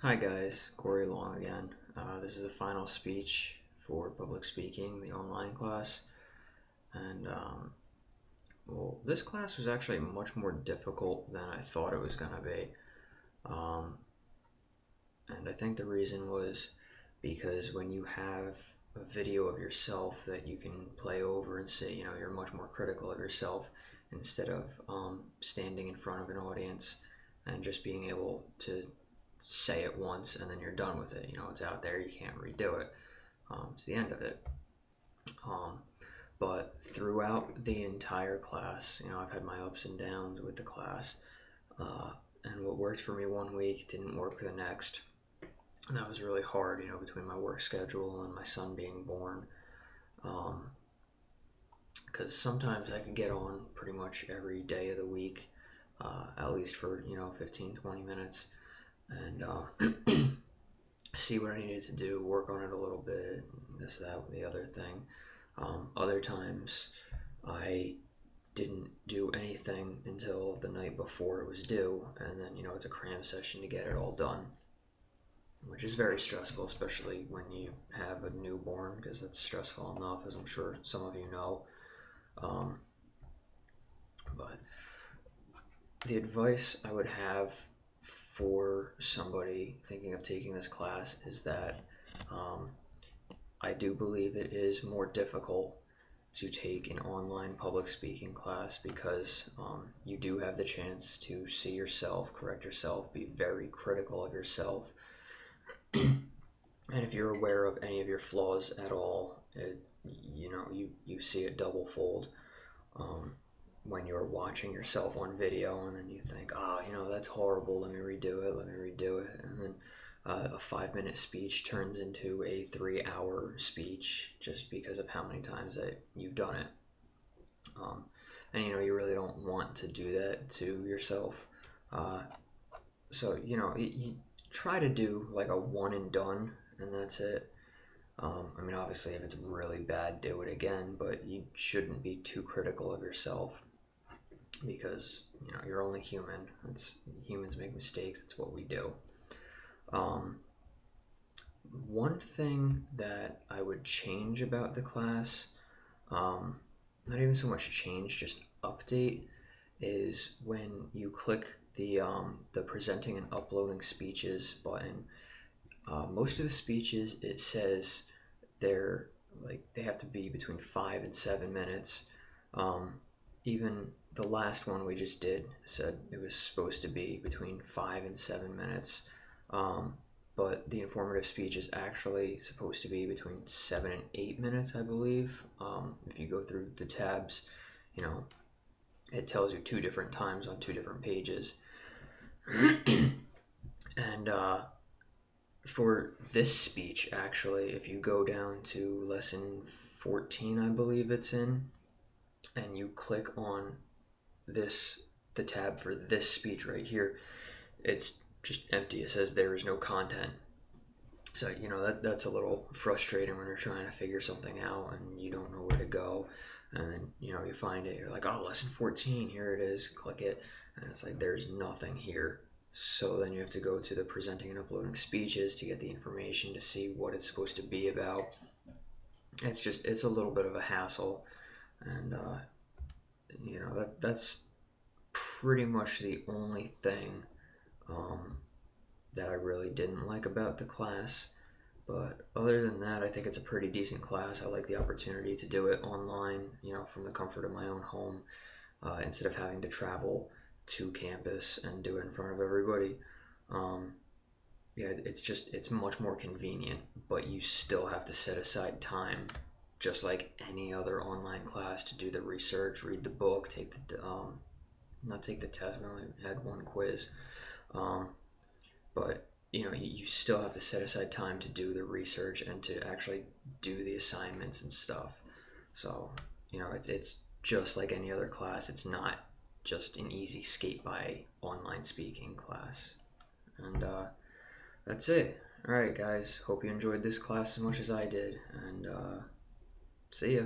Hi guys, Cory again. This is the final speech for public speaking, the online class, and well, this class was actually much more difficult than I thought it was gonna be. Um, and I think the reason was because when you have a video of yourself that you can play over and say, you're much more critical of yourself instead of standing in front of an audience and just being able to say it once and then you're done with it. It's out there, you can't redo it. It's the end of it. Um, but throughout the entire class, I've had my ups and downs with the class. And what worked for me one week didn't work the next. And that was really hard, between my work schedule and my son being born. Because sometimes I could get on pretty much every day of the week, at least for, 15, 20 minutes. And see what I needed to do, work on it a little bit, this, that, the other thing. Other times I didn't do anything until the night before it was due, and then, it's a cram session to get it all done, which is very stressful, especially when you have a newborn, because that's stressful enough, as I'm sure some of you know. But the advice I would have for somebody thinking of taking this class is that I do believe it is more difficult to take an online public speaking class because you do have the chance to see yourself, correct yourself, be very critical of yourself. And if you're aware of any of your flaws at all, you see it double fold when you're watching yourself on video and then you think, that's horrible, let me redo it. And then a 5-minute speech turns into a 3-hour speech just because of how many times that you've done it. And you really don't want to do that to yourself. So you try to do like a one and done, and that's it. Obviously, if it's really bad, do it again, but you shouldn't be too critical of yourself because you're only human. Humans make mistakes. That's what we do. One thing that I would change about the class, not even so much change, just update, is when you click the presenting and uploading speeches button. Most of the speeches, it says they have to be between 5 and 7 minutes. Even the last one we just did said it was supposed to be between 5 and 7 minutes. But the informative speech is actually supposed to be between 7 and 8 minutes, I believe. If you go through the tabs, it tells you 2 different times on 2 different pages. And for this speech, actually, if you go down to lesson 14, I believe it's in, and you click on the tab for this speech right here, it's just empty. It says there is no content. So, that's a little frustrating when you're trying to figure something out and you don't know where to go. And then, you find it, you're like, oh, lesson 14, here it is, click it. And it's like, there's nothing here. So then you have to go to the presenting and uploading speeches to get the information to see what it's supposed to be about. It's a little bit of a hassle. And, that's pretty much the only thing that I really didn't like about the class. But other than that, I think it's a pretty decent class. I like the opportunity to do it online, from the comfort of my own home, instead of having to travel to campus and do it in front of everybody. It's much more convenient, but you still have to set aside time, just like any other online class, to do the research, read the book, not take the test. We only had one quiz, but you still have to set aside time to do the research and to actually do the assignments and stuff. So it's just like any other class. It's not just an easy skate by online speaking class. And that's it. Alright guys, hope you enjoyed this class as much as I did, and see ya.